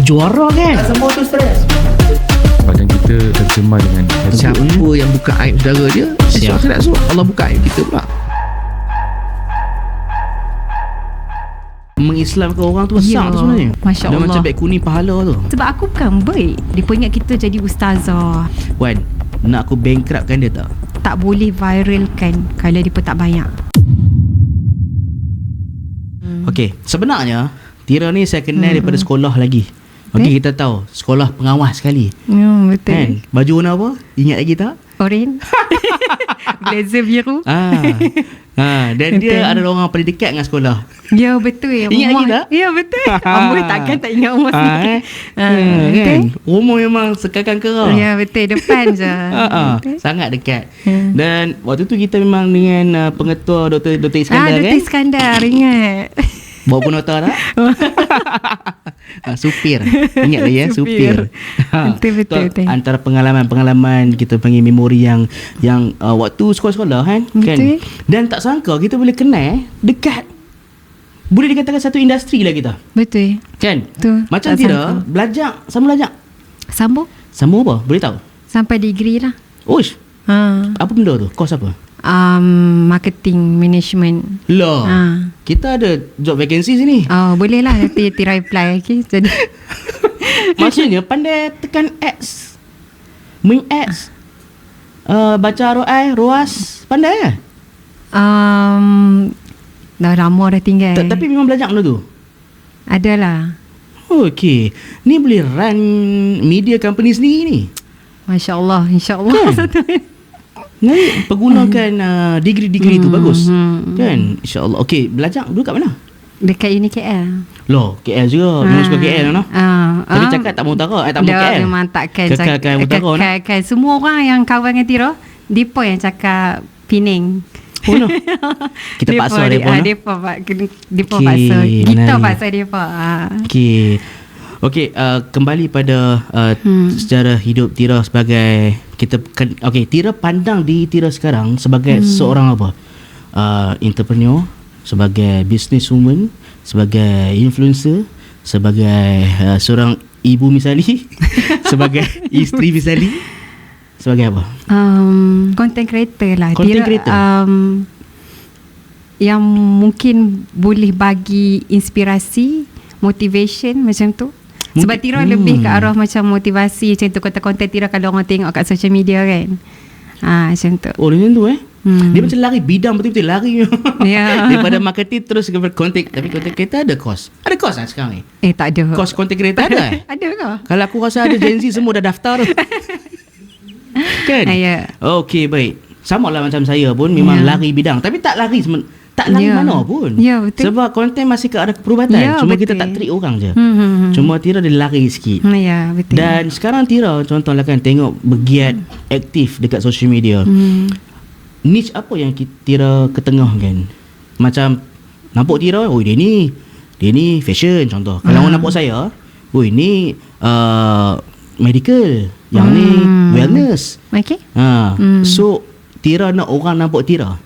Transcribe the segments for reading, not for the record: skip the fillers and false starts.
Juara kan? Semua tu stres. Badan kita tercemar dengan Siapa yang buka aib saudara dia, Siap. esok akhirat Allah buka aib kita pula. Mengislamkan orang tu besar tu sebenarnya. Masya Dia Allah. macam beg kuning pahala tu. Sebab aku bukan baik. Dia pun ingat kita jadi ustazah. Wan, nak aku bankruptkan dia tak? Tak boleh viralkan kalau dia pun tak banyak. Okey, sebenarnya Tira ni saya kenal daripada sekolah lagi. Okey, kita tahu sekolah pengawas sekali. Betul. Kan? Baju warna apa? Ingat lagi tak? Oren. Blazer biru. Dan dia Betul. adalah orang paling dekat dengan sekolah. Ya betul. Ingat lagi tak? Ya betul. Amor takkan tak ingat umur sendiri. Kan? Rumah memang sekakan kerah. Ya betul. Depan je. Betul. Sangat dekat. Dan waktu tu kita memang dengan pengetua Dr. Iskandar Dr. kan? Iskandar ingat. Bawa penota tak? Supir. Ingat lagi ya, supir. Betul. Tu antara pengalaman kita panggil memori yang waktu sekolah-sekolah kan. Betul. Dan tak sangka kita boleh kenal dekat. Boleh dikatakan satu industri lah kita. Betul. Kan? Betul. Macam Tak Tira sangka. belajar, sama belajar. Sambung Sama apa? Boleh tahu? sampai degree lah. Oish, apa benda tu? Kos apa? Marketing management. Lah. Kita ada job vacancy sini. Boleh lah nanti Tira apply. Okay? Jadi Maksudnya pandai tekan X, main X, baca ROI, ROAS, pandai ya? dah lama dah tinggal. Tapi memang belajar benda tu. Adalah. Okey, ni boleh run media company sendiri ni. Masya Allah. InsyaAllah. Ni pergunakan degree-degree tu bagus. Kan? InsyaAllah. Okey, belajar dulu kat mana? Dekat Uni KL. Loh, KL juga. Memang suka KL no? Tapi cakap tak mau utara, tak mau KL. Memang takkan Kekalkan utara no? Kekalkan. Semua orang yang kawan dengan Tira, Dipa yang cakap Pening. Oh no. Kita paksa dia pun. Dipa Okey, paksa. Kita menarik. paksa Dipa. Okey, kembali pada sejarah hidup Tira sebagai Tira pandang diri Tira sekarang sebagai seorang apa? Entrepreneur, sebagai businesswoman, sebagai influencer, sebagai seorang ibu misali, sebagai isteri misali, sebagai apa? Content creator lah. Content creator. Yang mungkin boleh bagi inspirasi, motivation macam tu. Sebab Tira lebih ke arah macam motivasi macam tu, konten-konten Tira kalau orang tengok kat social media kan. Macam tu. Oh, macam tu Dia macam lari bidang betul-betul lari. Ya. Daripada marketing terus ke content. Tapi content creator ada kos. Ada kos lah sekarang ni. Tak ada. Kos content creator ada Ada ke? Kalau aku rasa ada Gen Z semua dah daftar tu. Kan? Ya. Okey, baik. Sama lah macam saya pun memang lari bidang. Tapi tak lari tak lari mana pun. Ya, betul. Sebab konten masih ke arah perubatan. Ya, Cuma betul. kita tak treat orang je. Cuma Cuma Tira dia lari sikit. ya, betul. Dan sekarang Tira contohlah kan tengok bergiat aktif dekat social media. Niche apa yang Tira ketengah kan? Macam nampak Tira, oh dia ni fashion contoh. Kalau orang nampak saya, oh ini medical, yang ni wellness. Okay. So Tira nak orang nampak Tira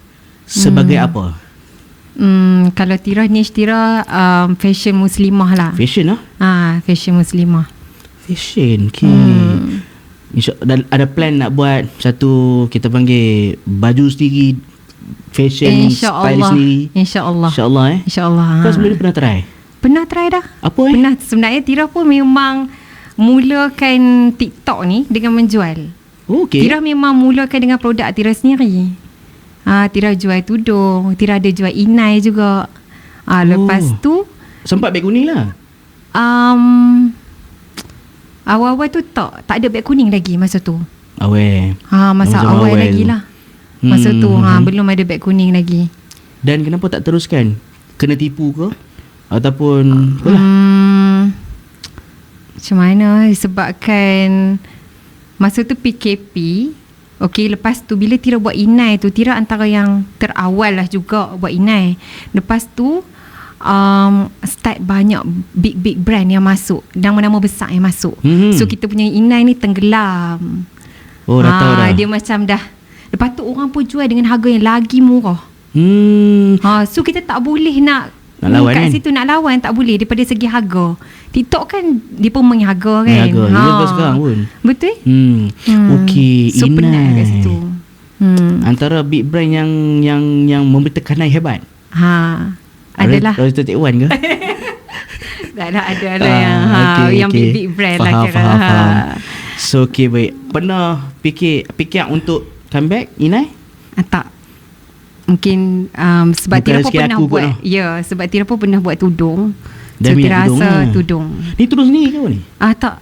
sebagai apa? Kalau Tira, niche Tira fashion muslimah lah. Fashion lah. Fashion muslimah. Fashion. Dan ada plan nak buat satu kita panggil baju sendiri, fashion style sendiri. InsyaAllah. InsyaAllah InsyaAllah. Kau sebelum ni pernah try? Pernah try dah. Apa Pernah. Sebenarnya Tira pun memang mulakan TikTok ni dengan menjual. Okay. Tira memang mulakan dengan produk Tira sendiri. Tira jual tudung, Tira ada jual inai juga. Lepas tu sempat beg kuning lah. awal-awal tu tak ada beg kuning lagi masa tu. Masa Macam awal lagi lah. Masa tu belum ada beg kuning lagi. Dan kenapa tak teruskan? Kena tipu ke? Ataupun macam mana? Sebabkan masa tu PKP. Okey, lepas tu bila Tira buat inai tu, Tira antara yang terawal lah juga buat inai. Lepas tu start banyak big brand yang masuk, nama-nama besar yang masuk. So kita punya inai ni tenggelam. Dah tahu dah. Dia macam dah. Lepas tu orang pun jual dengan harga yang lagi murah. So kita tak boleh nak Nak lawan kat kan? situ nak lawan tak boleh daripada segi harga. TikTok kan dia pun mengharga kan. Harga. Dia lepas sekarang pun. Betul? Okey, So penat kat situ. Antara big brand yang memberi tekanan hebat. Adalah. Royal Take One ke? Ada yang big brand lah kira. Faham. So okay, baik. Pernah fikir untuk comeback Inai? Tak. Mungkin sebab Bukan Tira pun rezeki pernah aku buat. kot, Ya, sebab Tira pun pernah buat tudung. Dah So minat Tira tudung rasa lah. tudung. Ni tudung sendiri ke apa ni? Tak.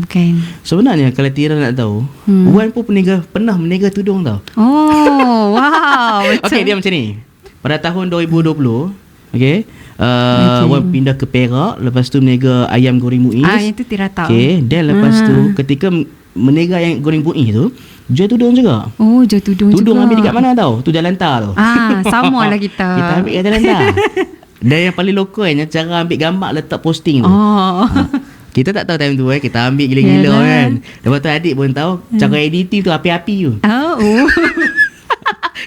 Bukan. Sebenarnya kalau Tira nak tahu, Wan pun pernah meniaga tudung tau. Oh, wow. Betul. Okey, dia macam ni. Pada tahun 2020, okey, Wan pindah ke Perak, lepas tu meniaga ayam goreng Muiz. Yang tu Tira tahu. Okey, dan lepas tu ketika meniaga ayam goreng Muiz tu, jual tudung juga. Oh, jual tudung juga. Tudung ambil dekat mana tau? Tu Jalan Tar tu. Sama lah kita. Kita ambil kat Jalan Tar. Dan yang paling lokalnya cara ambil gambar letak posting tu. Kita tak tahu time tu kita ambil gila-gila kan. Lepas tu adik pun tahu cara editing tu api-api tu.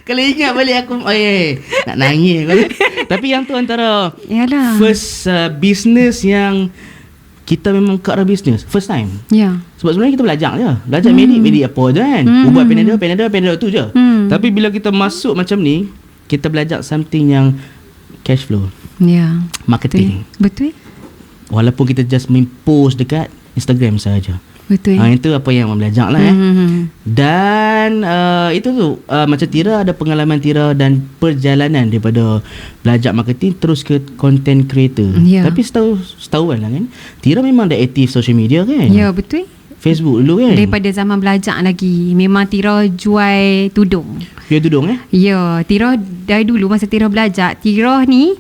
Kalau ingat balik aku nak nangis aku. Tapi yang tu antara first business yang kita memang ke arah bisnes first time. Ya. Sebab sebenarnya kita belajar je. Belajar medik apa je kan. Ubah Panadol tu je. Tapi bila kita masuk macam ni, kita belajar something yang cash flow. Ya. Marketing. Betul. Walaupun kita just main post dekat Instagram saja. Betul. Itu apa yang orang belajar lah Dan itu tu macam Tira ada pengalaman Tira dan perjalanan daripada belajar marketing terus ke content creator. Tapi setahu lah kan, Tira memang dah aktif social media kan. Ya, betul. Facebook dulu kan. Daripada zaman belajar lagi memang Tira jual tudung. Jual tudung Ya, Tira dari dulu masa Tira belajar, Tira ni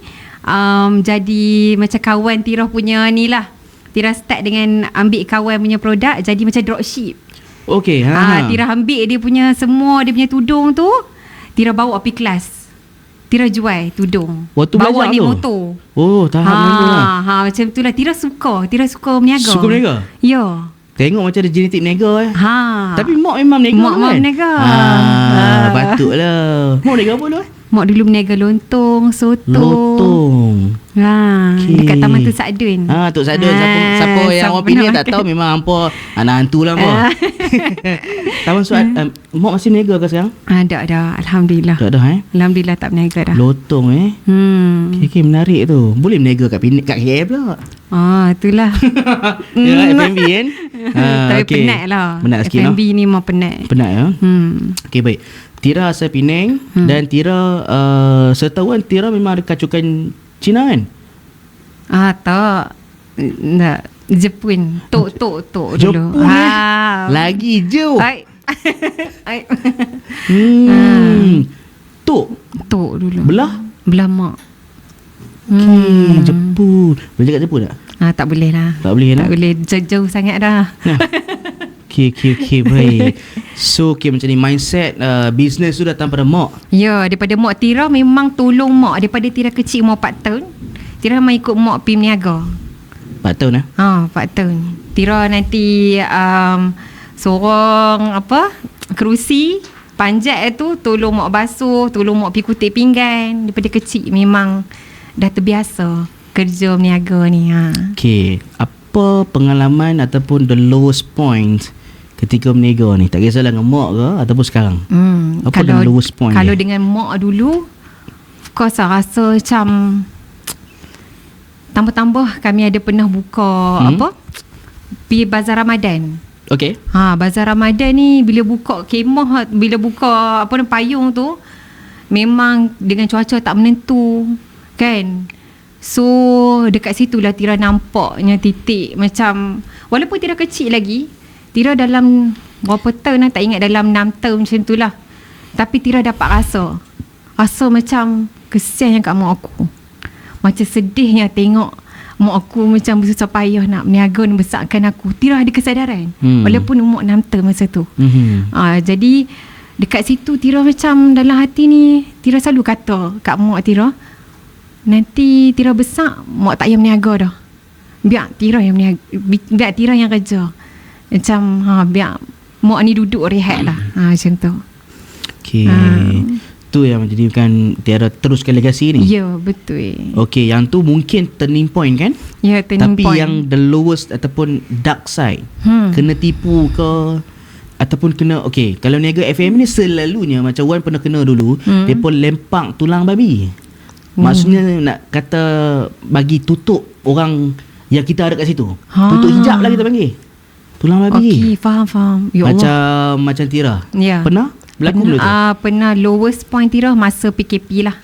jadi macam kawan Tira punya ni lah. Tira start dengan ambil kawan punya produk jadi macam dropship. Okey. Tira ambil dia punya semua dia punya tudung tu, Tira bawa pergi kelas. Tira jual tudung. Waktu bawa belajar ni tu? motor. Oh, tahap macam tu lah. Tira suka berniaga. Suka berniaga? Ya. Tengok macam ada genetik berniaga Tapi mak memang berniaga Mak kan? berniaga. Patutlah. Mak berniaga apa dulu Mak dulu berniaga lontong, soto. Lontong. Dekat Taman Tu Sadun. Tok Sadun. Siapa yang orang pilih tak tahu memang hampa anak hantu lah apa. Taman Suat. Mak masih berniaga ke sekarang? Dah. Alhamdulillah. Tak dah Alhamdulillah tak berniaga dah. Lontong Okay, menarik tu. Boleh berniaga kat KL pula. Itulah. Ya, F&B kan? Tapi penat lah. Penat sikit F&B ni memang penat. Penat ya? Okay, baik. Tira asal Penang dan Tira setahuan Tira memang ada kacukan Cina kan? Tak. Jepun. Tok dulu. Jepun lagi jauh. Tok dulu. Belah mak. Jepun. Boleh cakap Jepun tak? Tak boleh lah. Tak boleh lah. Tak boleh. Jauh sangat dah. Okay, baik. So macam ni mindset business tu datang pada mak. Ya, daripada mak Tira memang tolong mak. Daripada Tira kecil umur 4 tahun, Tira memang ikut mak pergi meniaga. 4 tahun 4 tahun. Tira nanti sorong kerusi panjat tu, tolong mak basuh, tolong mak pergi kutip pinggan. Daripada kecil memang dah terbiasa kerja meniaga ni. Okay, apa pengalaman ataupun the lowest point ketika berniaga ni? Tak kisahlah dengan mak ke ataupun sekarang. Apa the lowest point kalau dia? Dengan mak dulu, of course saya rasa macam tambah-tambah kami ada pernah buka pergi bazar Ramadan. Okay. Bazar Ramadan ni bila buka kemah, bila buka payung tu, memang dengan cuaca tak menentu kan. So dekat situlah Tira nampaknya titik macam, walaupun Tira kecil lagi, Tira dalam berapa tahun tak ingat, dalam 6 tahun macam tu lah. Tapi Tira dapat rasa macam kesian yang kat mak aku. Macam sedihnya tengok mak aku macam bersusah payah nak berniaga, nak besarkan aku. Tira ada kesadaran walaupun umur 6 tahun masa tu. Jadi dekat situ Tira macam dalam hati ni, Tira selalu kata kat mak Tira, nanti Tira besar mak tak payah berniaga dah. Biar Tira yang berniaga, biar Tira yang kerja. Macam biar mak ni duduk rehat lah. Macam tu. Okay. Tu yang menjadikan Tiara teruskan legasi ni. Ya, betul. Okey, yang tu mungkin turning point kan? Ya, turning Tapi point. yang the lowest ataupun dark side, kena tipu ke ataupun kena, okey, kalau niaga FM ni selalunya macam Wan pernah kena dulu, dia pun lempak tulang babi. Maksudnya nak kata bagi tutup orang yang kita ada kat situ. Tutup hijab lah kita panggil. Tulang babi. Okey, faham. Ya Allah. Macam Tira. Ya. Pernah berlaku belum tu? Pernah lowest point Tira masa PKP lah.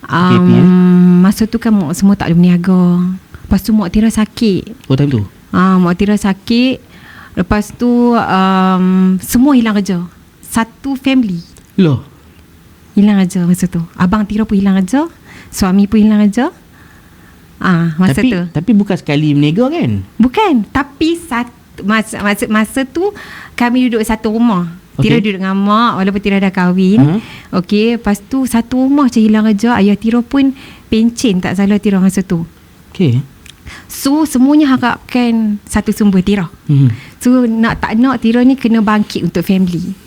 PKP, Masa tu kan mak semua tak ada berniaga. Lepas tu mak Tira sakit. Oh, time tu? Mak Tira sakit. Lepas tu semua hilang kerja. Satu family Loh. hilang kerja masa tu. Abang Tira pun hilang kerja. Suami pun hilang kerja. Masa tu. Tapi bukan sekali berniaga kan? Bukan. Tapi masa tu kami duduk satu rumah. Tira duduk dengan mak walaupun Tira dah kahwin. Okey, lepas tu satu rumah je hilang kerja. Ayah Tira pun pencen tak salah Tira masa tu. Okey. So semuanya harapkan satu sumber Tira. So nak tak nak Tira ni kena bangkit untuk family.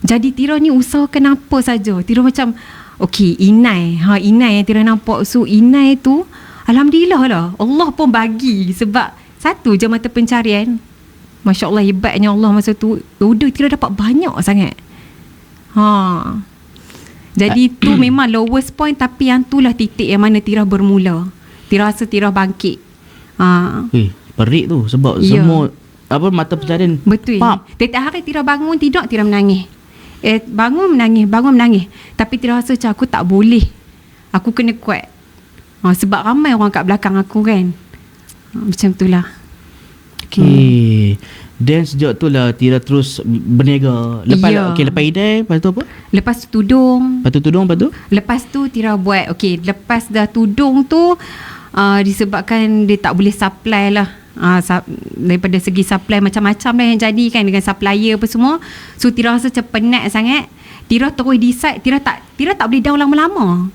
Jadi Tira ni usahakan apa saja. Tira macam okey, Inai yang Tira nampak. So Inai tu alhamdulillah lah, Allah pun bagi. Sebab satu je mata pencarian. Masya Allah, hebatnya Allah masa tu. Udah Tira dapat banyak sangat. Jadi tu memang lowest point. Tapi yang tu lah titik yang mana Tira bermula. Tira rasa Tira bangkit. Perik tu. Sebab semua mata pencarian. Betul. Tiap hari Tira bangun tidur, Tira menangis. Bangun menangis. Tapi Tira rasa macam aku tak boleh. Aku kena kuat. Sebab ramai orang kat belakang aku kan. Macam tu lah. Okay. Dan sejak tu lah Tira terus berniaga. Lepas Inai, lepas tu apa? Lepas tu tudung. Lepas tu Tira buat, lepas dah tudung tu disebabkan dia tak boleh supply lah. Daripada segi supply macam-macam lah yang jadi kan, dengan supplier apa semua. So Tira rasa macam penat sangat. Tira terus decide Tira tak boleh down lama-lama.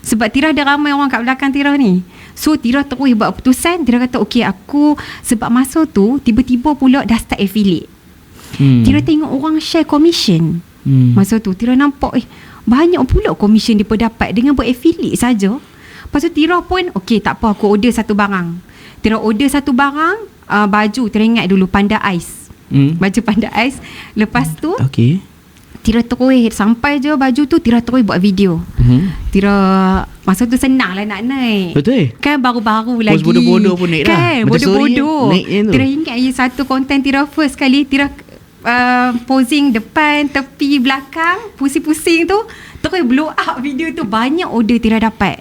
Sebab Tira ada ramai orang kat belakang Tira ni. So Tira terus buat keputusan. Tira kata aku, sebab masa tu tiba-tiba pula dah start affiliate. Tira tengok orang share commission. Masa tu Tira nampak banyak pula commission dia dapat dengan buat affiliate saja. Lepas tu Tira pun tak apa, aku order satu barang. Tira order satu barang, baju. Tira ingat dulu Panda Ice. Baju Panda Ice. Lepas tu Tira terus sampai je baju tu, Tira terus buat video. Tira masa tu senang lah nak naik. Betul. Kan baru-baru lagi. Pos bodoh-bodoh pun naik kan, dah. Bodoh-bodoh. Tira ingat satu konten Tira first kali. Tira posing depan, tepi, belakang, pusing-pusing tu. Terus blow up video tu. Banyak order Tira dapat.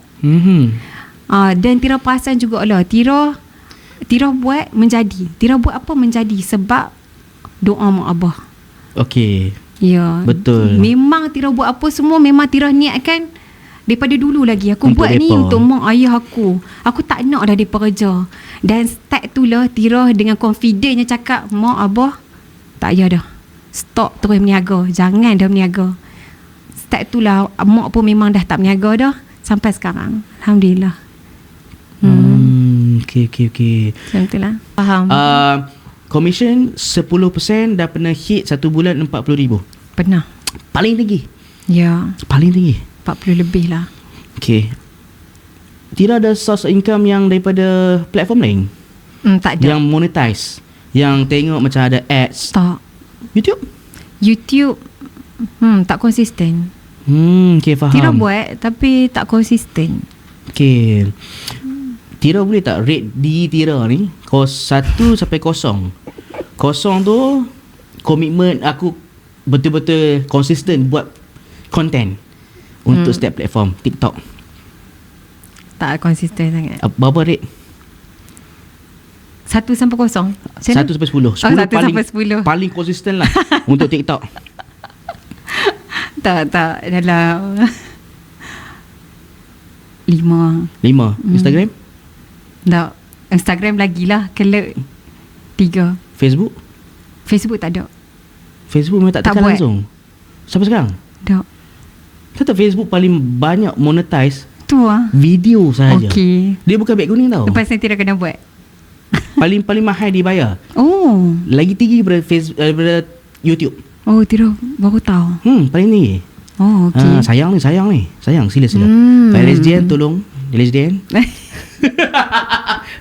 Dan Tira perasan jugalah Tira buat menjadi. Tira buat apa menjadi? Sebab doa mak abah. Ya, betul. Memang Tira buat apa semua memang Tira niatkan daripada dulu lagi. Aku untuk buat depa. ni untuk mak ayah aku. Aku tak nak dah dia kerja. Dan start tu lah Tira dengan confidentnya cakap, mak abah tak payah dah. Stop terus berniaga. Jangan dah berniaga. Start tu lah mak pun memang dah tak berniaga dah. Sampai sekarang. Alhamdulillah. Okay. Macam tu lah. Faham. Commission 10% dah pernah hit satu bulan 40,000. Pernah. Paling tinggi. Ya. Paling tinggi. 40 lebih lah. Okay. Tira ada source income yang daripada platform lain? Tak ada. Yang monetize, yang tengok macam ada ads. Tak. YouTube tak konsisten. Okay, faham. Tira buat tapi tak konsisten. Okay. Tira boleh tak rate diri Tira ni 1 sampai 0. 0 tu komitmen aku betul-betul konsisten buat konten untuk setiap platform. TikTok tak konsisten sangat. Berapa rate? 1 sampai 0. 1 sampai 10. 10 1 paling, sampai 10. paling konsisten lah untuk TikTok. Tak dalam 5. Instagram? Tak. Instagram lagilah. Kalau 3. Facebook tak ada. Facebook memang tak tekan buat langsung sampai sekarang. Tak. Kata Facebook paling banyak monetize Tu lah. video sahaja. Dia bukan beg kuning tau. Lepas ni Tira kena buat. paling mahal dibayar. Oh. Lagi tinggi daripada YouTube. Oh, Tira baru tahu. Paling tinggi. Oh, okey. Sayang ni. Sayang, sila. Pak LSDN tolong. LSDN.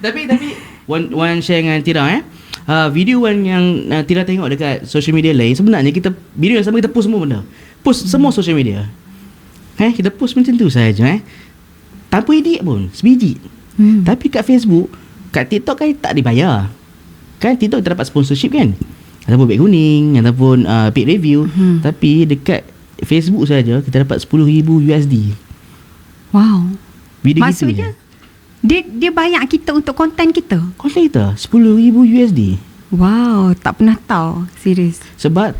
Tapi Wan share dengan Tira video yang Tira tengok dekat social media lain, sebenarnya video yang sama kita post semua benda. Post semua social media. Kita post macam tu saja tanpa edit pun sebiji. Tapi kat Facebook, kat TikTok kan tak dibayar. Kan TikTok kita dapat sponsorship kan, ataupun beg kuning, ataupun paid review. Tapi dekat Facebook saja kita dapat $10,000 Wow. video Maksudnya gitu dia bayar kita untuk konten kita. konten kita $10,000. Wow, tak pernah tahu. Serius. Sebab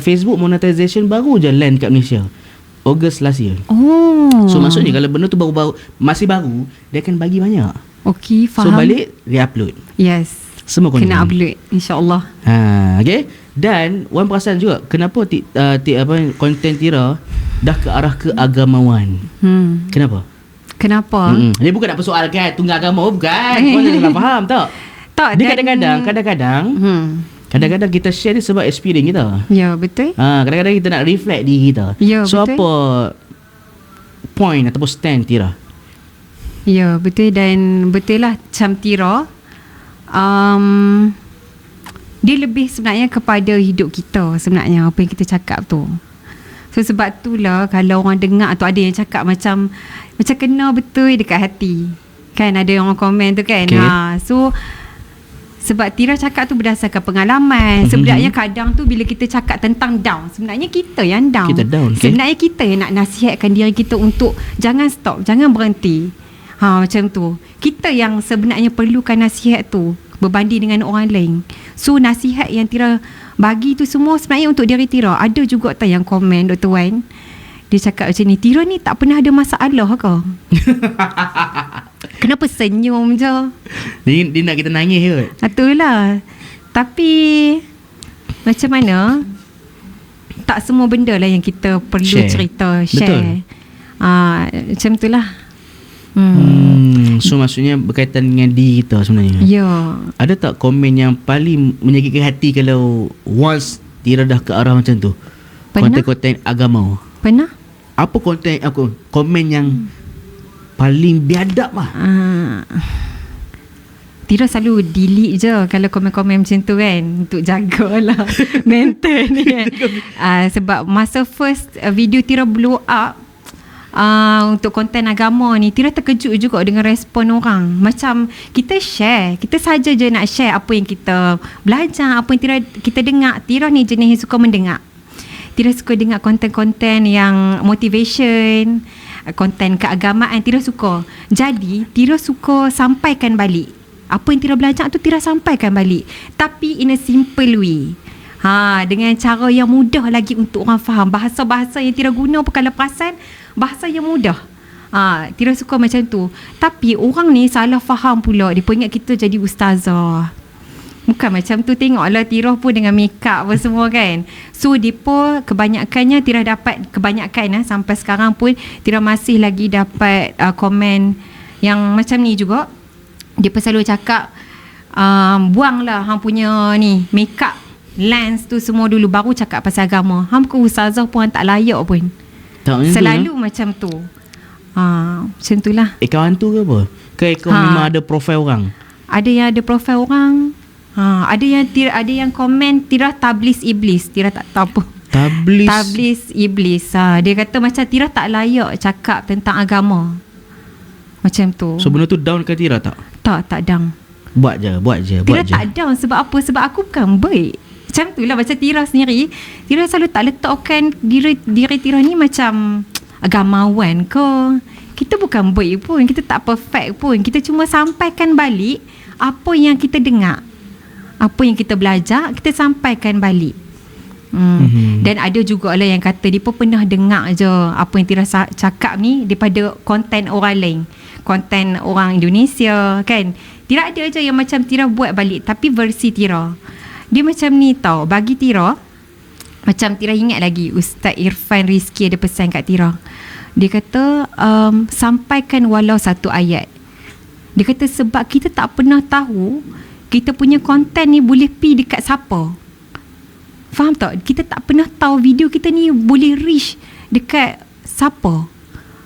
Facebook monetization baru je land kat Malaysia August last year. Oh. So maksudnya kalau benda tu baru masih baru, dia akan bagi banyak. Okey, So faham. balik re-upload Yes. semua konten. Kena upload, insya-Allah. Okay. Dan Wan perasan juga kenapa konten Tira dah ke arah keagamawan. Kenapa? Kenapa? Dia bukan nak persoalkan tunggal agama, bukan. Kau tak faham tak? Tak. Dia kadang-kadang kita share ni sebab experience kita. Ya, betul. Kadang-kadang kita nak reflect diri kita. Ya, So betul. apa point ataupun stand Tira? Ya, betul. Dan betul lah macam Tira, dia lebih sebenarnya kepada hidup kita sebenarnya, apa yang kita cakap tu. So sebab itulah kalau orang dengar atau ada yang cakap macam kena betul dekat hati. Kan ada orang komen tu kan. Okay. So sebab Tira cakap tu berdasarkan pengalaman. Sebenarnya kadang tu bila kita cakap tentang down, sebenarnya kita yang down. Kita down, okay? Sebenarnya kita yang nak nasihatkan diri kita untuk jangan stop, jangan berhenti. Macam tu. Kita yang sebenarnya perlukan nasihat tu berbanding dengan orang lain. So nasihat yang Tira bagi tu semua sebenarnya untuk diri Tira. Ada juga tak yang komen Dr. Wan, dia cakap macam ni, Tira ni tak pernah ada masalah ke? Kenapa senyum je? Dia nak kita nangis ke? Itulah. Tapi macam mana, tak semua benda lah yang kita perlu cerita, share. Macam itulah. So maksudnya berkaitan dengan diri kita sebenarnya. Ya. Ada tak komen yang paling menyakitkan hati kalau once Tira dah ke arah macam tu? Pernah. Konten-konten agama. Pernah? Apa komen yang paling biadab lah? Tira selalu delete je kalau komen-komen macam tu kan, untuk jagalah mental ni kan. Sebab masa first video Tira blow up untuk konten agama ni, Tira terkejut juga dengan respon orang. Macam kita share, kita saja je nak share apa yang kita belajar, apa yang kita dengar. Tira ni jenis yang suka mendengar. Tira suka dengar konten-konten yang motivation, konten keagamaan. Tira suka. Jadi Tira suka sampaikan balik apa yang Tira belajar tu, Tira sampaikan balik, tapi in a simple way. Dengan cara yang mudah lagi untuk orang faham. Bahasa-bahasa yang Tira guna pun kalau perasan, bahasa yang mudah. Tira suka macam tu. Tapi orang ni salah faham pula. Dia pun ingat kita jadi ustazah. Bukan macam tu. Tengoklah Tira pun dengan make up apa semua kan. So dia pun kebanyakannya Tira dapat, sampai sekarang pun Tira masih lagi dapat komen yang macam ni juga. Dia pun selalu cakap, buanglah hang punya ni make up lens tu semua dulu, baru cakap pasal agama. Hang ke ustazah pun tak layak pun. Selalu macam tu. Macam tu lah. Kawan tu ke apa? Ke memang ada profil orang? Ada yang ada profil orang. Ada yang komen Tira tablis iblis. Tira tak tahu apa. Tablis iblis. Dia kata macam Tira tak layak cakap tentang agama. Macam tu. So benda tu down ke Tira tak? Tak down. Buat je. Tira tak down. Sebab apa? Sebab aku bukan baik. Macam tu lah. Macam Tira sendiri, Tira selalu tak letakkan diri Tira ni macam agamawan ke. Kita bukan baik pun, kita tak perfect pun. Kita cuma sampaikan balik apa yang kita dengar, apa yang kita belajar, kita sampaikan balik. Dan ada juga lah yang kata dia pun pernah dengar je apa yang Tira cakap ni daripada konten orang lain, konten orang Indonesia kan. Tira ada je yang macam Tira buat balik, tapi versi Tira dia macam ni tau. Bagi Tira, macam Tira ingat lagi Ustaz Irfan Rizki ada pesan kat Tira. Dia kata sampaikan walau satu ayat. Dia kata sebab kita tak pernah tahu kita punya konten ni boleh pergi dekat siapa. Faham tak? Kita tak pernah tahu video kita ni boleh reach dekat siapa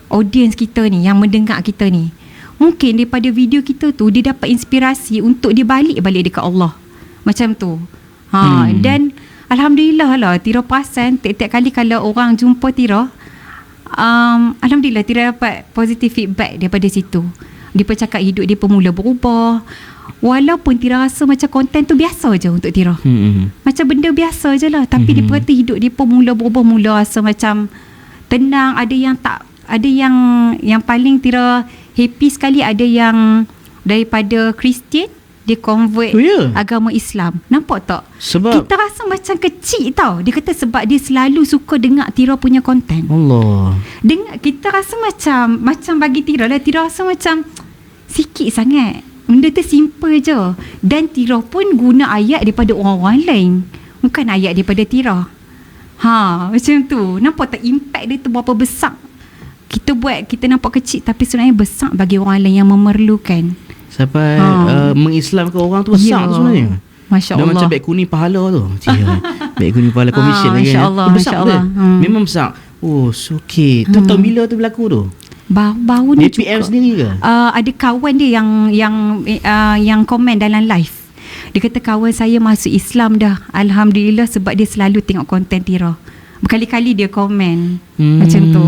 audience kita ni, yang mendengar kita ni. Mungkin daripada video kita tu dia dapat inspirasi untuk dia balik dekat Allah. Macam tu. Dan alhamdulillah lah, Tira perasan tiap-tiap kali kalau orang jumpa Tira, alhamdulillah Tira dapat positive feedback daripada situ. Dia pun cakap hidup dia pun mula berubah. Walaupun Tira rasa macam konten tu biasa je untuk Tira. Macam benda biasa je lah. Tapi dia perhati hidup dia pun mula berubah, mula rasa macam tenang. Ada yang tak, ada yang paling Tira happy sekali, ada yang daripada Kristian dia convert agama Islam. Nampak tak? Sebab kita rasa macam kecil tau. Dia kata sebab dia selalu suka dengar Tira punya konten. Allah. Dengar, kita rasa macam bagi Tira lah, Tira rasa macam sikit sangat. Benda tu simple je. Dan Tira pun guna ayat daripada orang-orang lain, bukan ayat daripada Tira. Macam tu. Nampak tak impact dia tu berapa besar? Kita buat, kita nampak kecil, tapi sebenarnya besar bagi orang lain yang memerlukan. Sampai mengislamkan orang tu besar tu sebenarnya. Masya Allah. Dia macam beg kuning pahala tu. Beg kuning pahala komisen lagi. Masya Allah. Besar tu. Memang besar. Oh, so okay. Tu tahun bila tu berlaku tu? Baru ni DPM sendiri ke? Ada kawan dia yang komen dalam live. Dia kata kawan saya masuk Islam dah, alhamdulillah, sebab dia selalu tengok konten Tira. Berkali-kali dia komen macam tu.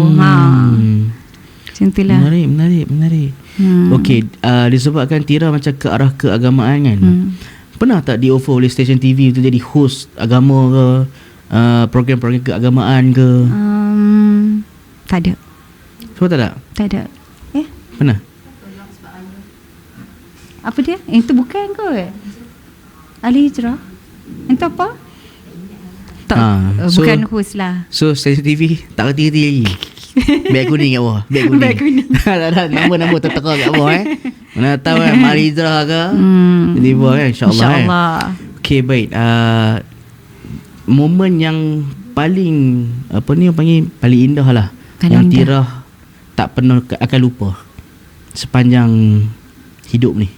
Macam tu lah. Menarik. Okey, disebabkan Tira macam ke arah keagamaan kan. Pernah tak di-offer oleh stesen TV untuk jadi host agama ke, program-program keagamaan ke? Tak ada. Sebab tak ada? Tak ada. Pernah? Apa dia? Itu bukan ke? Ahli Hijrah? Itu apa? Tak, bukan host lah. So stesen TV tak reti-reti lagi. Beg kuning kat bawah. Beg kuning. Tak nama-nama tertera kat bawah Mana tahu kan Ahli Hijrah ke. Jadi buat kan, InsyaAllah. Okay, baik. Momen yang paling paling indah lah, yang Tira tak pernah akan lupa sepanjang hidup ni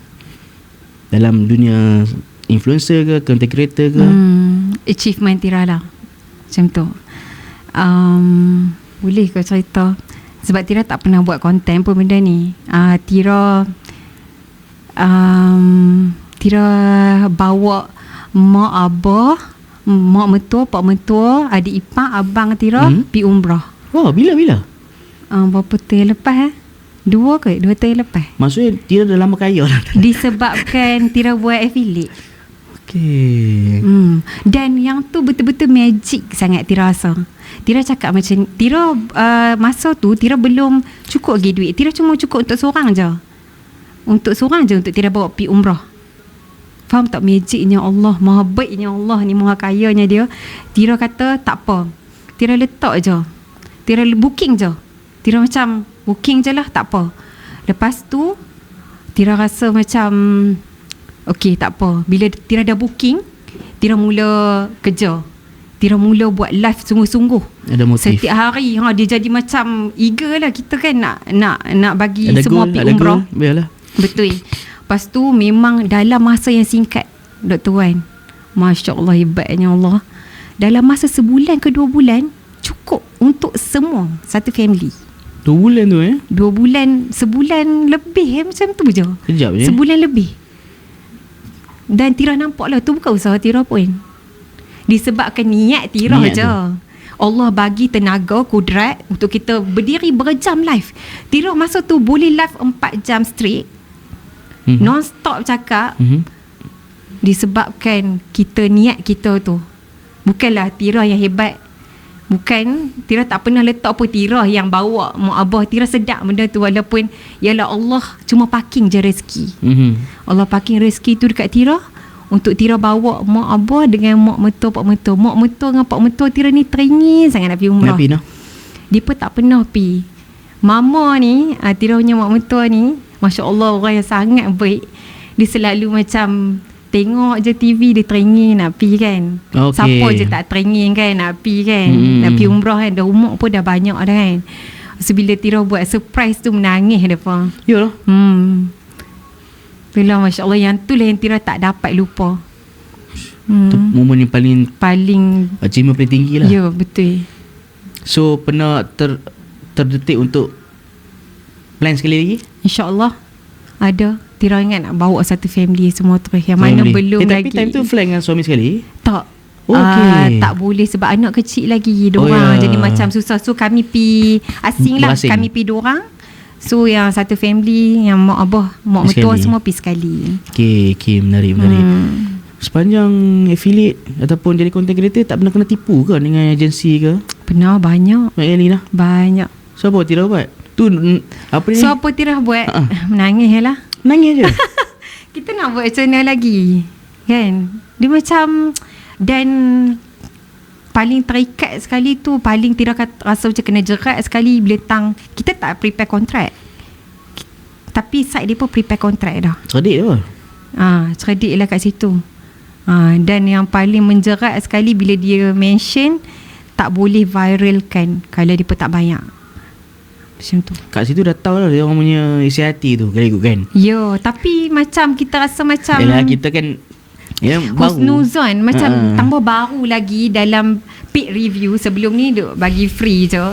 dalam dunia influencer ke, content creator ke. Achievement Tira lah macam tu. Boleh ke cerita? Sebab Tira tak pernah buat konten pun benda ni. Tira bawa mak abah, mak mentua, pak mentua, adik ipar, abang Tira pergi umrah. Bila? Berapa tahun lepas 2 tahun lepas. Maksudnya Tira dah lama kaya lah. Disebabkan Tira buat affiliate. Okay. Dan yang tu betul-betul magic sangat Tira rasa. Tira cakap macam Tira masa tu Tira belum cukup lagi duit. Tira cuma cukup untuk seorang je. Untuk Tira bawa pergi umrah. Faham tak magicnya Allah? Maha baiknya Allah ni, maha kayanya dia. Tira kata tak apa, Tira letak je, Tira booking je. Tira macam booking je lah, tak apa. Lepas tu Tira rasa macam okey, tak apa. Bila Tira dah booking, Tira mula kerja. Tira mula buat live sungguh-sungguh. Ada motif. Setiap hari dia jadi macam eager lah kita kan nak bagi ada semua pergi umrah. Biarlah. Betul. Lepas tu memang dalam masa yang singkat, Dr. Wan, Masya Allah, hebatnya Allah. Dalam masa sebulan ke 2 bulan cukup untuk semua satu family. 2 bulan tu 2 bulan, sebulan lebih macam tu je. Kejap je. Sebulan lebih. Dan Tira nampak lah tu bukan usaha Tira pun. Disebabkan niat Tira je. Allah bagi tenaga, kudrat untuk kita berdiri berjam live. Tira masa tu boleh live 4 jam straight. Non-stop cakap. Disebabkan kita niat kita tu. Bukanlah Tira yang hebat. Bukan, Tira tak pernah letak pun Tira yang bawa mak abah. Tira sedap benda tu, walaupun yalah Allah cuma parking je rezeki. Allah parking rezeki tu dekat Tira untuk Tira bawa mak abah dengan mak mentua, pak mentua. Mak mentua dengan pak mentua Tira ni teringin sangat nak pergi umrah. Dia pun tak pernah pergi. Mama ni, Tira punya mak mentua ni, Masya Allah, orang yang sangat baik. Dia selalu macam tengok je TV, dia teringin nak pergi kan. Siapa je tak teringin kan nak pergi kan. Nak pergi umrah kan. Dah umur pun dah banyak dah kan. So bila Tira buat surprise tu, menangis dia pun. Yalah. Itulah Masya Allah, yang tu lah yang Tira tak dapat lupa. Tu momen yang paling achievement paling tinggi lah. Ya, betul. So pernah terdetik untuk plan sekali lagi? InsyaAllah ada. Tira ingat nak bawa satu family semua terus. Yang mana belum tapi lagi. time tu plan dengan suami sekali? Tak. Okey. Tak boleh sebab anak kecil lagi diorang. ya. Jadi macam susah. So kami pi asing lah. Berasing. Kami pi diorang. So yang satu family, yang mak abah, mak Pi mertua sekali. semua pi sekali. Okay, menarik. Sepanjang affiliate ataupun jadi content creator, tak pernah kena tipu ke dengan agensi ke? Pernah banyak. Banyak kali lah. Banyak. So apa Tira buat? Tu apa ni? So apa Tira buat? Menangis je lah. Nangis je. Kita nak buat macam mana lagi, kan? Dia macam, dan paling terikat sekali tu, paling Tira rasa macam kena jerat sekali bila kita tak prepare kontrak, tapi side dia pun prepare kontrak dah. Cerdik dia apa? Cerdik lah kat situ. Dan yang paling menjerat sekali bila dia mention tak boleh viralkan kalau dia pun tak bayar. Macam tu. Kat situ dah tahu lah dia orang punya isi hati tu, kalau ikut kan? Ya, tapi macam kita rasa macam Yalah, kita kan baru. husnuzon macam tambah baru lagi dalam paid review. Sebelum ni duk bagi free je.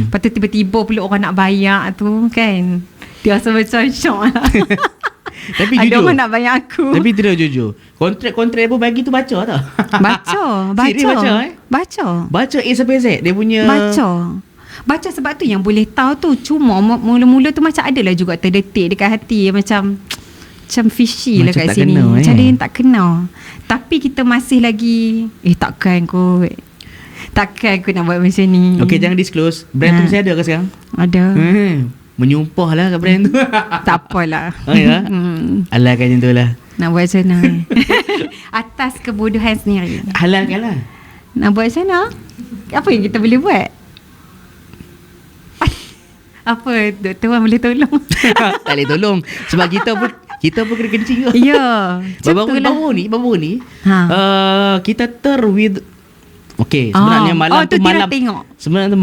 Lepas tu tiba-tiba pula orang nak bayar tu kan. Dia rasa macam syok lah. Tapi ada jujur, orang nak bayar aku. tapi Tira jujur, kontrak apa bagi tu baca tak? Serius baca Baca A sampai Z dia punya. Baca sebab tu yang boleh tahu tu. Cuma mula-mula tu macam adalah juga terdetik dekat hati macam fishy lah Macam kat tak sini. kena, Macam ada yang tak kenal. Tapi kita masih lagi takkan kot nak buat macam ni. Okay, jangan disclose. Brand tu masih ada ke sekarang? Ada. Menyumpah lah kat brand tu. Tak apalah. Ya? Alah kan macam tu lah. Nak buat macam mana? Atas kebodohan sendiri. Halalkan lah. Nak buat macam mana? Apa yang kita boleh buat? Apa doktor Wan boleh tolong? Tak boleh tolong. Sebab kita pun kena kencing juga. Ya. Baru ni kita okay, sebenarnya malam tu malam tengok. Sebenarnya tu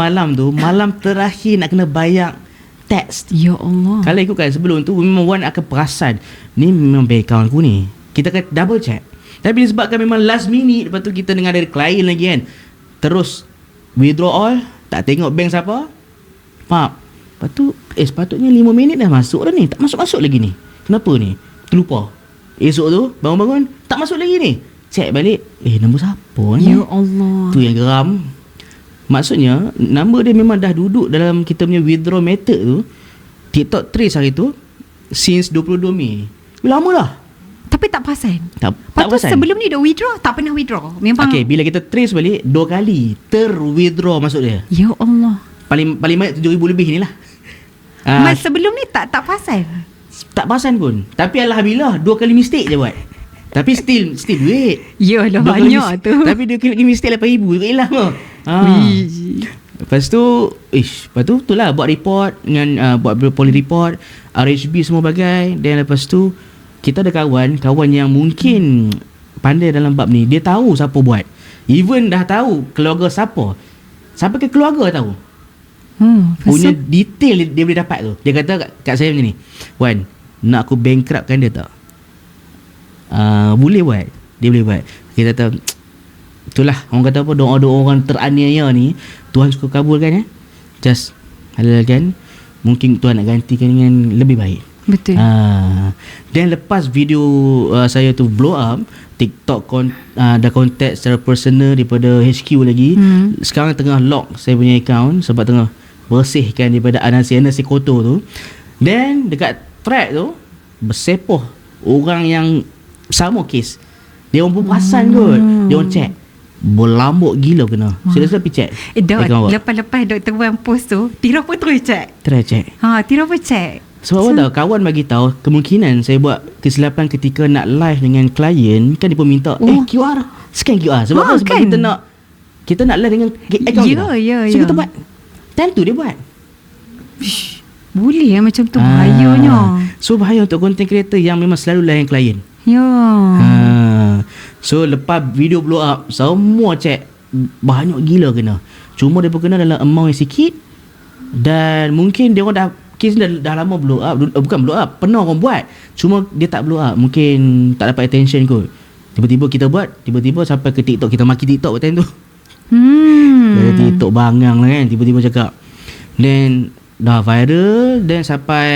malam terakhir nak kena bayar tax. Ya Allah. Kalau ikutkan sebelum tu memang Wan akan perasan ni memang bank account aku ni. Kita akan double check. Tapi disebabkan memang last minute, lepas tu kita dengar dari klien lagi kan, terus withdraw all, tak tengok bank siapa. Pak, lepas tu sepatutnya 5 minit dah masuk dah ni, tak masuk-masuk lagi ni. Kenapa ni? Terlupa. Esok tu bangun-bangun tak masuk lagi ni. Check balik, nombor siapa ni? Ya Allah. Tu yang geram. Maksudnya nombor dia memang dah duduk dalam kita punya withdraw method tu. TikTok trace hari tu since 22 Mei. Lama dah. Tapi tak perasan. Tak perasan. Sebelum ni dah withdraw, tak pernah withdraw. Memang. Okay, bila kita trace balik 2 kali ter-withdraw masuk dia. Ya Allah. Paling banyak 7,000 lebih ni lah. Mas sebelum ni tak perasan. Tak perasan pun. Tapi alhamdulillah 2 kali mistake je buat. Tapi still duit. Yalah banyak tu. Tapi 2 kali mistake 8,000 juga hilang tu. Lepas tu itulah buat report dengan buat poly report, RHB semua bagai. Dan lepas tu kita ada kawan yang mungkin pandai dalam bab ni. Dia tahu siapa buat. Even dah tahu keluarga siapa. Sampai ke keluarga tahu. Punya detail dia boleh dapat tu. Dia kata kat saya macam ni, Wan, nak aku bankruptkan dia tak? Boleh buat. Dia boleh buat. Kita kata itulah orang kata apa, doa-doa orang teraniaya ni Tuhan suka kabulkan. Just halalkan. Mungkin Tuhan nak gantikan dengan lebih baik. Betul. Dan lepas video saya tu blow up, TikTok dah contact secara personal daripada HQ lagi. Sekarang tengah lock saya punya account sebab tengah bersihkan daripada anasi kotor tu. Dan dekat thread tu bersepoh orang yang sama kes. Dia orang pun perasan kot. Dia orang check, berlambuk gila kena. Sila-sila pergi check. Lepas Dr. Wan post tu, Tira pun terus check. Try check. Tira pun check. Sebab apa tahu, kawan bagi tahu kemungkinan saya buat kesilapan ketika nak live dengan klien, kan dia pun minta QR, scan QR. Sebab apa? Sebab kan? kita nak live dengan account kita. So kita buat. Time tu dia buat. Boleh macam tu, bahayanya. So bahaya untuk content creator yang memang selalu layan klien. Ya. So lepas video blow up, semua check, banyak gila kena. Cuma dia pun kena dalam amount yang sikit. Dan mungkin dia orang kes dah lama blow up. Bukan blow up, pernah orang buat, cuma dia tak blow up. Mungkin tak dapat attention kot. Tiba-tiba kita buat, tiba-tiba sampai ke TikTok. Kita maki TikTok time tu. Dari TikTok bangang lah kan, tiba-tiba cakap. Then dah viral. Then sampai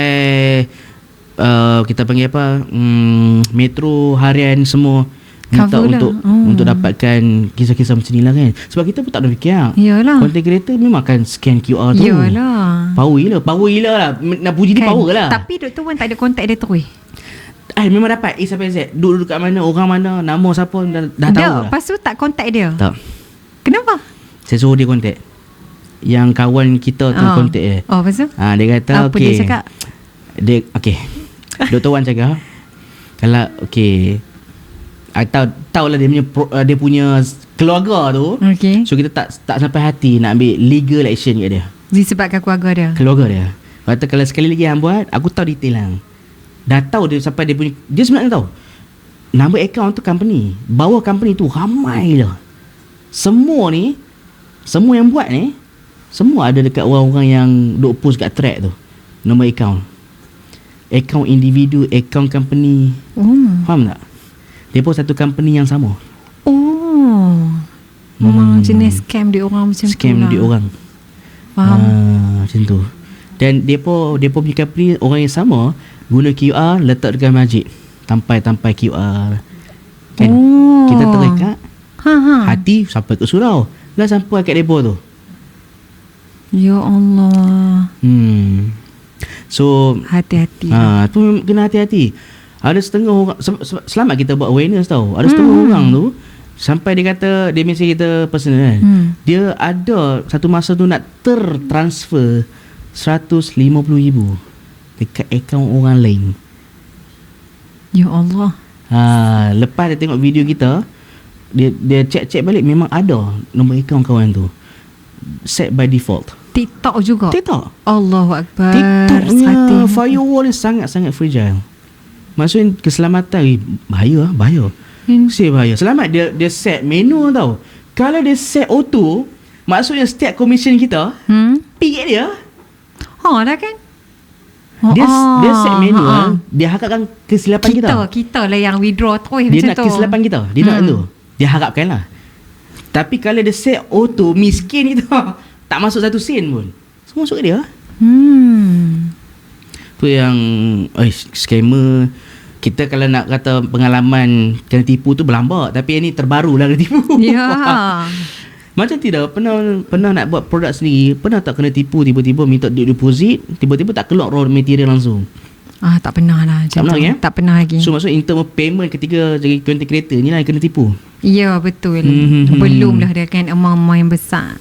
kita panggil apa, Metro harian semua minta Cover lah. untuk dapatkan kisah-kisah macam ni lah kan. Sebab kita pun tak ada fikir. Yalah. Content creator memang akan scan QR tu. Yalah. Power gila lah. Nak puji dia power lah. Tapi Dr. Wan tak ada kontak dia terus. Memang dapat A sampai Z. Duduk kat mana, orang mana, nama siapa, dah tahu lah. Lepas tu tak kontak dia. Tak. Kenapa? Saya suruh dia kontak. Yang kawan kita tu kontak dia. Lepas tu? Dia kata Apa dia cakap? Dia Dr. Wan cakap kalau tahulah dia punya keluarga tu. Okay. So kita tak sampai hati nak ambil legal action kat dia. Disebabkan keluarga dia. Kata kalau sekali lagi hang buat, aku tahu detail lah. Dah tahu dia sampai dia sebenarnya tahu number account tu company. Bawah company tu ramai lah. Semua yang buat ni semua ada dekat orang-orang yang duk post kat thread tu. Nombor account individu, account company. Faham tak? Dia pun satu company yang sama. Memang jenis scam dia orang macam tu lah. Scam dia orang. Faham. Macam tu. Dan dia pun punya company orang yang sama guna QR letak dekat masjid. Tampai QR. Kan? Kita terikat. Hati sampai ke surau. Lah sampai kat depo tu. Ya Allah. So hati-hati. Tu kena hati-hati. Ada setengah orang selamat kita buat awareness tau. Ada setengah orang tu sampai dia kata dia mesej kita personal kan. Dia ada satu masa tu nak tertransfer 150,000 dekat akaun orang lain. Ya Allah. Lepas dia tengok video kita, dia check balik memang ada nombor akaun kawan tu. Set by default. TikTok juga. TikTok. Allahu Akbar. TikToknya firewall ni sangat-sangat fragile. Maksudnya keselamatan bahaya. Mesti bahaya. Selamat dia set menu tau. Kalau dia set auto, maksudnya setiap commission kita pergi dia. Dah kan? Dia set menu dia harapkan kesilapan kita lah yang withdraw terus dia macam nak tu. kesilapan kita. Dia nak tu. Dia harapkan lah. Tapi kalau dia set auto, miskin kita tak masuk satu sen pun. Semua masuk ke dia. Tu yang scammer. Kita kalau nak kata pengalaman kena tipu tu berlambak, tapi yang ni terbaru lah kena tipu. Ya. Macam tidak pernah nak buat produk sendiri, pernah tak kena tipu, tiba-tiba minta deposit, tiba-tiba tak keluar raw material langsung. Tak pernah lah. Tak pernah lagi, Tak pernah lagi. So maksud in term of payment ketika jadi content creator ni lah yang kena tipu. Ya, betul. Belum lah dia kan amount yang besar.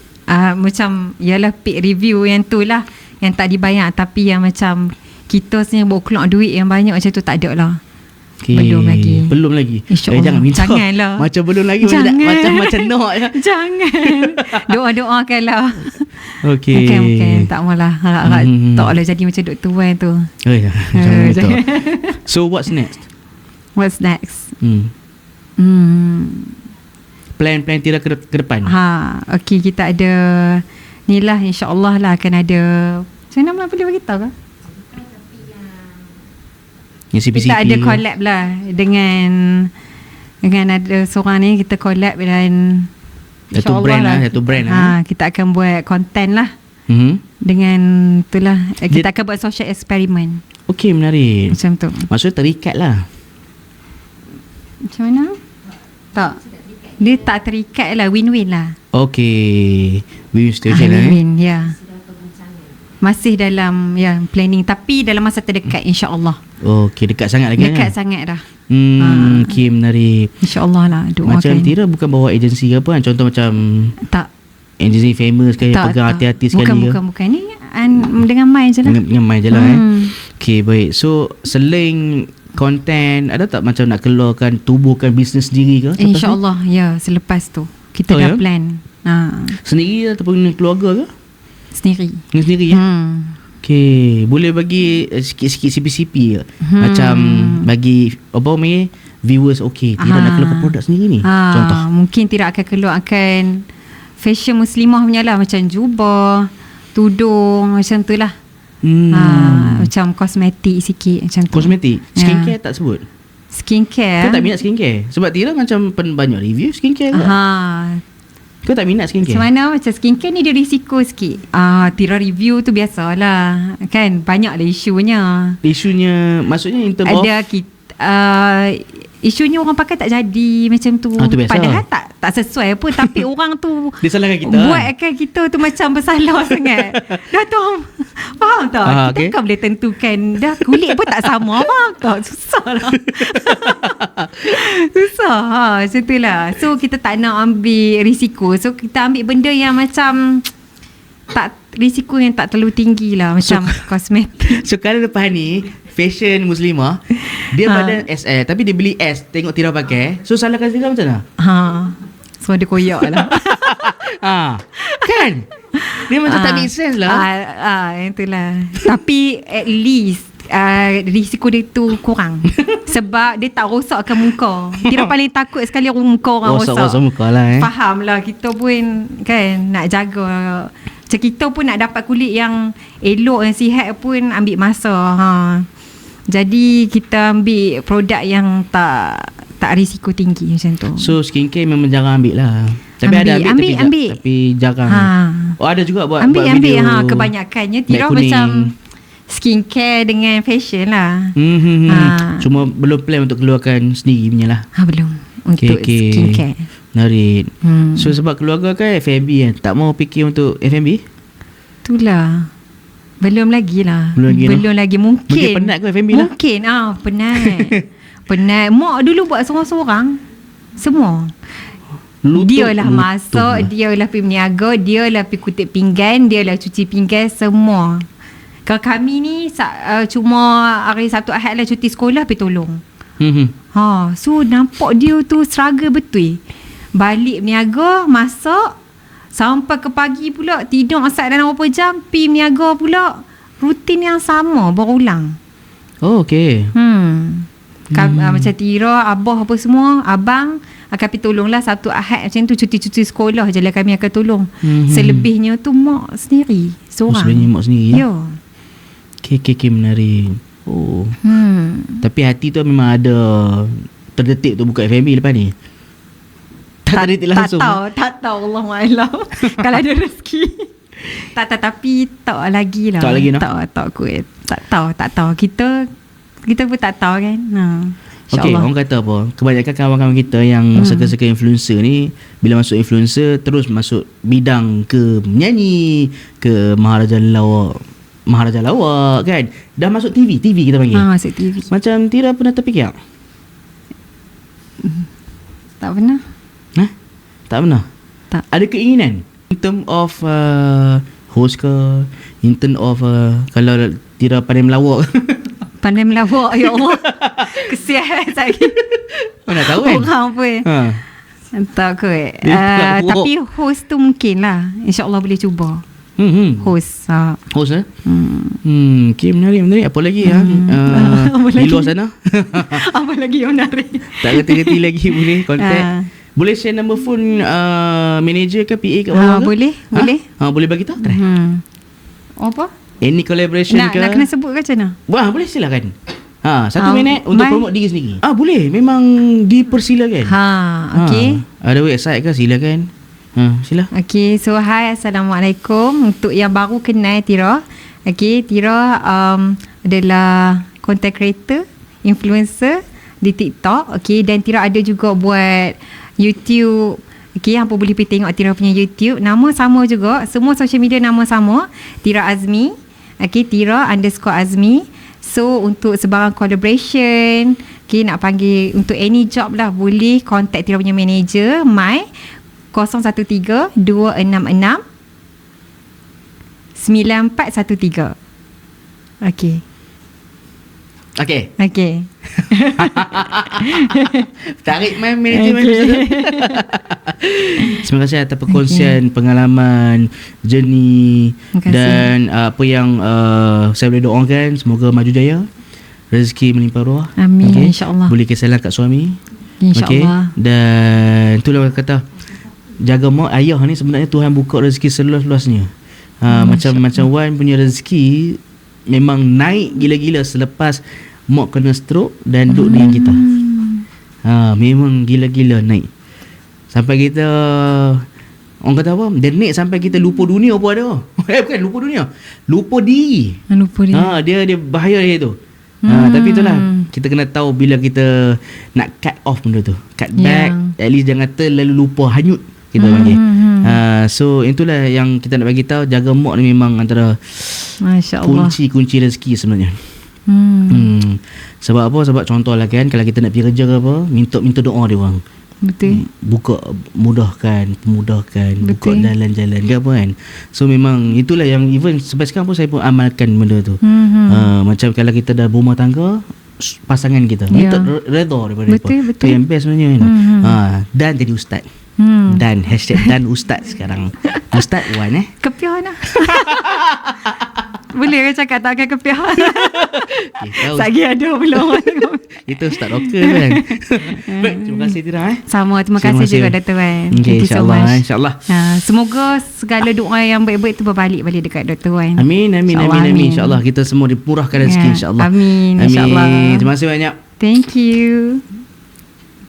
Macam yalah peak review yang tu lah yang tak dibayar, tapi yang macam kita sebenarnya bawa keluar duit yang banyak macam tu tak ada lah. Belum lagi. Jangan minta. Janganlah. Macam belum lagi. Macam nak je. Jangan. Doa-doakan lah. Okay. Bukan. Tak malah. Harap-harap taklah jadi macam Dr. Wan tu. Jangan. So what's next? Plan Tira ke depan. Okay, kita ada ni lah, insyaAllah lah akan ada. Macam mana boleh beritahu ke? CP-CP kita ada collab lah dengan ada seorang ni, kita collab dan satu brand lah. Kita akan buat konten lah dengan itulah kita akan buat social experiment. Okay, menarik. Macam tu. Maksudnya terikat lah. Macam mana? Tak. Dia tak terikat lah, win-win lah. Okay, win-win situation lah. Win-win, ya. Masih dalam planning, tapi dalam masa terdekat insya-Allah. Okay, dekat sangat lagi. Dekat sangat dah. Okay, menarik. InsyaAllah lah, doakan. Macam Tira bukan bawa agensi ke apa? Contoh macam tak, agensi famous ke, yang pegang hati-hati sekali ke? Bukan. Ni dengan Mai je lah. Dengan Mai je lah Okay, baik. So selain konten, ada tak macam nak keluarkan, tubuhkan bisnes sendiri ke? InsyaAllah, ya. Selepas tu kita dah plan. Sendiri ataupun keluarga ke? Sendiri ya? Okay, boleh bagi sikit-sikit CP-CP ke? Macam bagi viewers Tira nak keluarkan produk sendiri ni. Contoh mungkin Tira akan keluarkan fashion muslimah punya lah, macam jubah, tudung, macam tu lah. Macam kosmetik sikit macam tu. Kosmetik? Skincare tak sebut? Skincare? Kita tak minat skincare. Sebab Tira macam banyak review skincare ke? Kau tak minat skincare? Macam mana? Macam skincare ni dia risiko sikit. Tira review tu biasalah. Kan? Banyaklah isunya. Isunya maksudnya in term of Ada kita, isunya orang pakai tak jadi macam tu. Tu biasa. Padahal tak sesuai pun. Tapi orang tu dia salahkan kita. buatkan kita tu macam bersalah sangat. Dah tu faham tak? Kita okay. kan boleh tentukan. Dah kulit pun tak sama. Faham tak? Susah lah. Susah. Macam tu lah. So kita tak nak ambil risiko. So kita ambil benda yang macam risiko yang tak terlalu tinggi lah. Macam kosmetik. So kalau lepas ni fashion muslimah, dia badan SL tapi dia beli S, tengok Tira pakai. So salahkan Tira macam mana? So dia koyak lah. Kan? Dia macam tak make sense lah. Itulah. Tapi at least risiko dia tu kurang. Sebab dia tak rosakkan muka. Tira paling takut sekali muka orang rosak. Rosak muka lah Faham lah. Kita pun kan nak jaga. Macam kita pun nak dapat kulit yang elok, yang sihat pun ambil masa. Jadi kita ambil produk yang tak risiko tinggi macam tu. So skincare memang jarang ambil lah. Tapi ada ambil. Tapi jarang. Ada juga buat ambil video. Kebanyakannya Tira macam skincare dengan fashion lah. Cuma belum plan untuk keluarkan sendiri punya lah. Belum. Untuk skincare. Menarik. So sebab keluarga kan F&B kan, tak mau fikir untuk F&B? Itulah. Belum lagi lah. Belum lagi. Mungkin penat ke F&B lah? Mungkin penat. Penat. Mak dulu buat seorang-seorang. Semua. Dia lah masak, dia lah pergi meniaga, dia lah pergi kutip pinggan, dia lah cuci pinggan, semua. Kalau kami ni cuma hari Sabtu Ahad lah cuti sekolah pergi tolong. So nampak dia tu struggle betul. Balik meniaga, masak, sampai ke pagi pula, tidur asal dalam berapa jam, pergi meniaga pula. Rutin yang sama berulang. Oh, okay. Macam Tira, abah apa semua, abang akan pergi tolonglah Sabtu Ahad macam tu, cuti-cuti sekolah je lah kami akan tolong. Selebihnya tu mak sendiri, seorang. Sebenarnya mak sendiri ya. Okay, menarik. Tapi hati tu memang ada terdetik tu buka F&B lepas ni. Tak terdetik langsung. Tak tahu Allah kalau ada rezeki. Tapi tak lagi lah. Tak lagi nak? Tak kot. Tak tahu. Kita pun tak tahu kan. Okay, orang kata apa, kebanyakan kawan-kawan kita yang circle-circle influencer ni, bila masuk influencer terus masuk bidang ke menyanyi, ke maharaja lawak kan. Dah masuk TV kita panggil. Masuk TV. Macam Tira pernah terfikir? Tak pernah. Tak pernah? Tak. Ada keinginan in term of host ke, in term of kalau Tira pandai melawak. Pandai melawak, ya Allah. Kesian saya. Mana tahu kan? Orang pun. Tak kot. Tapi host tu mungkin lah. InsyaAllah boleh cuba. Host. Host okay, menarik. Apa lagi di luar sana? Apa lagi yang menarik? Tak reti-reti lagi boleh contact. Boleh share number phone manager ke PA kat bawah ke? Boleh. Boleh bagi tahu? Try. Apa? Any collaboration ke? Nak kena sebut ke macam mana? Wah, boleh silakan. 1 minit untuk promote diri sendiri. Boleh. Memang dipersilakan. Okay. Ada website ke? Silakan. Sila. Okay. So, hi. Assalamualaikum. Untuk yang baru kenal Tira. Okay. Tira adalah content creator, influencer di TikTok. Okay. Dan Tira ada juga buat YouTube. Okay. Hampa boleh pergi tengok Tira punya YouTube. Nama sama juga. Semua social media nama sama. Tira Azmi. Okay. Tira_Azmi. So untuk sebarang collaboration, okay, nak panggil untuk any job lah, boleh contact Tira punya manager My 013-266-9413. Okay. Tarik my manager. Terima kasih atas perkongsian pengalaman, journey dan apa yang saya boleh doakan, semoga maju jaya, rezeki melimpah ruah. Amin. InsyaAllah. Boleh kesalan kat suami. InsyaAllah. Dan itulah orang kata, jaga mak ayah ni sebenarnya Tuhan buka rezeki seluas-luasnya. Macam Wan punya rezeki memang naik gila-gila selepas mak kena stroke dan duduk dengan kita. Memang gila-gila naik. Sampai kita Orang kata apa? Dia naik sampai kita lupa dunia pun ada. Bukan lupa dunia. Lupa diri. Lupa dia. Dia bahaya dia tu. Tapi itulah, kita kena tahu bila kita nak cut off benda tu. Cut back. At least jangan terlalu lupa, hanyut kita panggil. So itulah yang kita nak bagi tahu. Jaga mak ni memang antara Masya Allah. kunci rezeki sebenarnya. Sebab apa? Sebab contohlah kan, kalau kita nak pergi kerja ke apa, minta doa dia orang. Betul. Buka, pemudahkan, buka Betul. jalan-jalan ke apa kan. So memang itulah yang even sampai sekarang pun saya pun amalkan benda tu. Macam kalau kita dah berumah tangga, pasangan kita minta redha daripada Betul, mereka. betul. Itu yang best sebenarnya kan. Dan jadi ustaz. Dan #dan ustaz sekarang. Ustaz Wan Kepiah nak. Boleh ke cakap tak akan kepiah? Sagi ada belum. Itu Ustaz Rocker kan. Baik, terima kasih Tira Sama, terima kasih juga Dr. Wan. Okay, Thank you so much. InsyaAllah. Semoga segala doa yang baik-baik tu berbalik balik dekat Dr. Wan. Amin. InsyaAllah kita semua dipurahkan rezeki insyaAllah. Amin. InsyaAllah. Terima kasih banyak. Thank you.